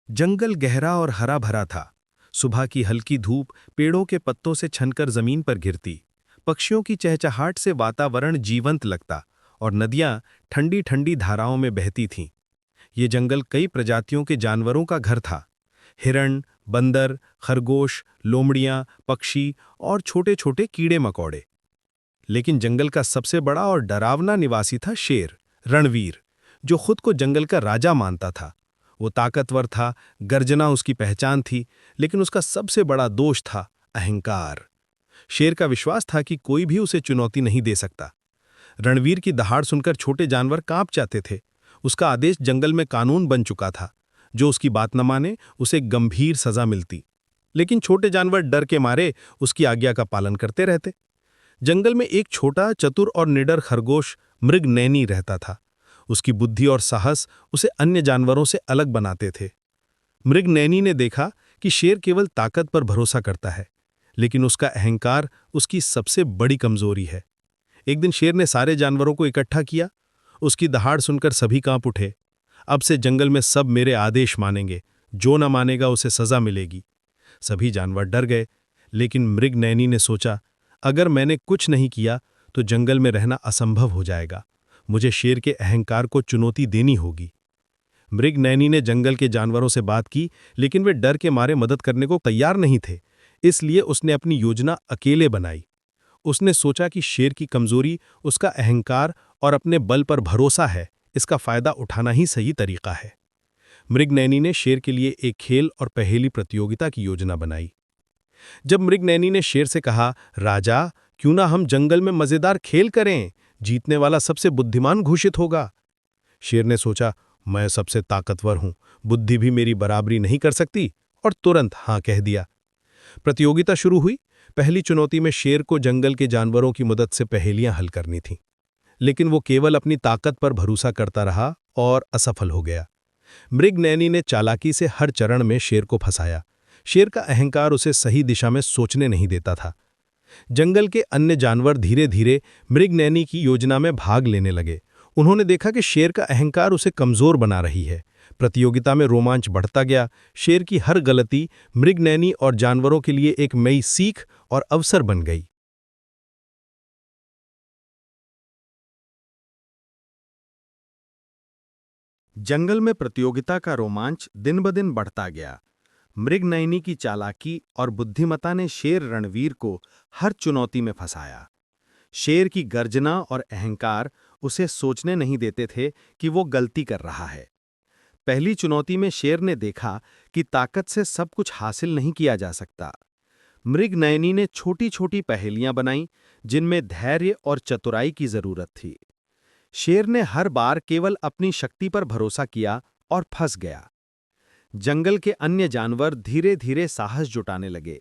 जंगल गहरा और हरा भरा था। सुबह की हल्की धूप पेड़ों के पत्तों से छनकर जमीन पर गिरती। पक्षियों की चहचहाट से वातावरण जीवंत लगता और नदियां ठंडी ठंडी धाराओं में बहती थीं। ये जंगल कई प्रजातियों के जानवरों का घर था। हिरण, बंदर, खरगोश, लोमड़ियां, पक्षी और छोटे छोटे कीड़े मकोड़े। लेकिन जंगल का सबसे बड़ा और डरावना निवासी था शेर, रणवीर, जो खुद को जंगल का राजा मानता था। वो ताकतवर था, गर्जना उसकी पहचान थी, लेकिन उसका सबसे बड़ा दोष था अहंकार। शेर का विश्वास था कि कोई भी उसे चुनौती नहीं दे सकता। रणवीर की दहाड़ सुनकर छोटे जानवर कांप जाते थे। उसका आदेश जंगल में कानून बन चुका था। जो उसकी बात न माने उसे गंभीर सजा मिलती। लेकिन छोटे जानवर डर के मारे उसकी आज्ञा का पालन करते रहते। जंगल में एक छोटा, चतुर और निडर खरगोश मृगनैनी रहता था। उसकी बुद्धि और साहस उसे अन्य जानवरों से अलग बनाते थे। मृगनैनी ने देखा कि शेर केवल ताकत पर भरोसा करता है, लेकिन उसका अहंकार उसकी सबसे बड़ी कमजोरी है। एक दिन शेर ने सारे जानवरों को इकट्ठा किया। उसकी दहाड़ सुनकर सभी कांप उठे। अब से जंगल में सब मेरे आदेश मानेंगे, जो न मानेगा उसे सजा मिलेगी। सभी जानवर डर गए, लेकिन मृगनैनी ने सोचा, अगर मैंने कुछ नहीं किया तो जंगल में रहना असंभव हो जाएगा। मुझे शेर के अहंकार को चुनौती देनी होगी। मृगनैनी ने जंगल के जानवरों से बात की, लेकिन वे डर के मारे मदद करने को तैयार नहीं थे। इसलिए उसने अपनी योजना अकेले बनाई। उसने सोचा कि शेर की कमजोरी उसका अहंकार और अपने बल पर भरोसा है। इसका फायदा उठाना ही सही तरीका है। मृगनैनी ने शेर के लिए एक खेल और पहेली प्रतियोगिता की योजना बनाई। जब मृगनैनी ने शेर से कहा, राजा, क्यों ना हम जंगल में मजेदार खेल करें, जीतने वाला सबसे बुद्धिमान घोषित होगा। शेर ने सोचा, मैं सबसे ताकतवर हूं, बुद्धि भी मेरी बराबरी नहीं कर सकती, और तुरंत हां कह दिया। प्रतियोगिता शुरू हुई। पहली चुनौती में शेर को जंगल के जानवरों की मदद से पहेलियां हल करनी थीं, लेकिन वो केवल अपनी ताकत पर भरोसा करता रहा और असफल हो गया। मृगनैनी ने चालाकी से हर चरण में शेर को फंसाया। शेर का अहंकार उसे सही दिशा में सोचने नहीं देता था। जंगल के अन्य जानवर धीरे धीरे मृगनैनी की योजना में भाग लेने लगे। उन्होंने देखा कि शेर का अहंकार उसे कमजोर बना रही है। प्रतियोगिता में रोमांच बढ़ता गया। शेर की हर गलती मृगनैनी और जानवरों के लिए एक नई सीख और अवसर बन गई। जंगल में प्रतियोगिता का रोमांच दिन ब दिन बढ़ता गया। मृगनयनी की चालाकी और बुद्धिमत्ता ने शेर रणवीर को हर चुनौती में फंसाया। शेर की गर्जना और अहंकार उसे सोचने नहीं देते थे कि वो गलती कर रहा है। पहली चुनौती में शेर ने देखा कि ताकत से सब कुछ हासिल नहीं किया जा सकता। मृगनयनी ने छोटी छोटी पहेलियां बनाईं, जिनमें धैर्य और चतुराई की जरूरत थी। शेर ने हर बार केवल अपनी शक्ति पर भरोसा किया और फंस गया। जंगल के अन्य जानवर धीरे धीरे साहस जुटाने लगे।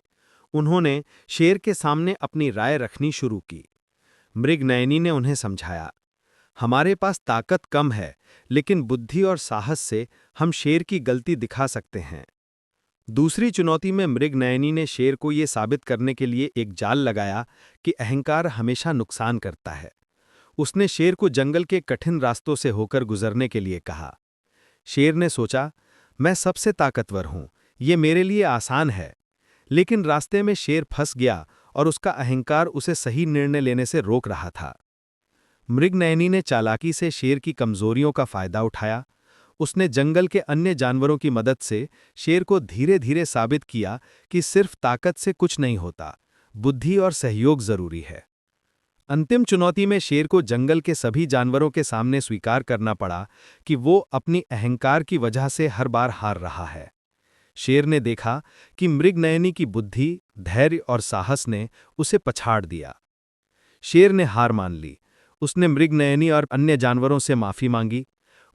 उन्होंने शेर के सामने अपनी राय रखनी शुरू की। मृगनयनी ने उन्हें समझाया, हमारे पास ताकत कम है, लेकिन बुद्धि और साहस से हम शेर की गलती दिखा सकते हैं। दूसरी चुनौती में मृगनयनी ने शेर को यह साबित करने के लिए एक जाल लगाया कि अहंकार हमेशा नुकसान करता है। उसने शेर को जंगल के कठिन रास्तों से होकर गुजरने के लिए कहा। शेर ने सोचा, मैं सबसे ताकतवर हूं, ये मेरे लिए आसान है। लेकिन रास्ते में शेर फंस गया और उसका अहंकार उसे सही निर्णय लेने से रोक रहा था। मृगनयनी ने चालाकी से शेर की कमजोरियों का फायदा उठाया। उसने जंगल के अन्य जानवरों की मदद से शेर को धीरे धीरे साबित किया कि सिर्फ ताकत से कुछ नहीं होता, बुद्धि और सहयोग जरूरी है। अंतिम चुनौती में शेर को जंगल के सभी जानवरों के सामने स्वीकार करना पड़ा कि वो अपनी अहंकार की वजह से हर बार हार रहा है। शेर ने देखा कि मृगनयनी की बुद्धि, धैर्य और साहस ने उसे पछाड़ दिया। शेर ने हार मान ली। उसने मृगनयनी और अन्य जानवरों से माफी मांगी।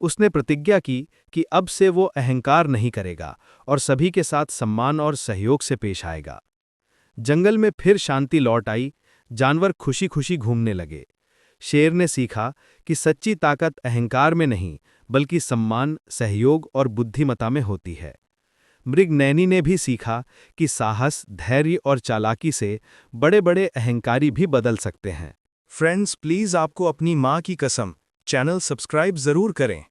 उसने प्रतिज्ञा की कि अब से वो अहंकार नहीं करेगा और सभी के साथ सम्मान और सहयोग से पेश आएगा। जंगल में फिर शांति लौट आई। जानवर खुशी खुशी घूमने लगे। शेर ने सीखा कि सच्ची ताकत अहंकार में नहीं, बल्कि सम्मान, सहयोग और बुद्धिमत्ता में होती है। मृगनयनी ने भी सीखा कि साहस, धैर्य और चालाकी से बड़े बड़े अहंकारी भी बदल सकते हैं। फ्रेंड्स, प्लीज़ आपको अपनी माँ की कसम चैनल सब्सक्राइब ज़रूर करें।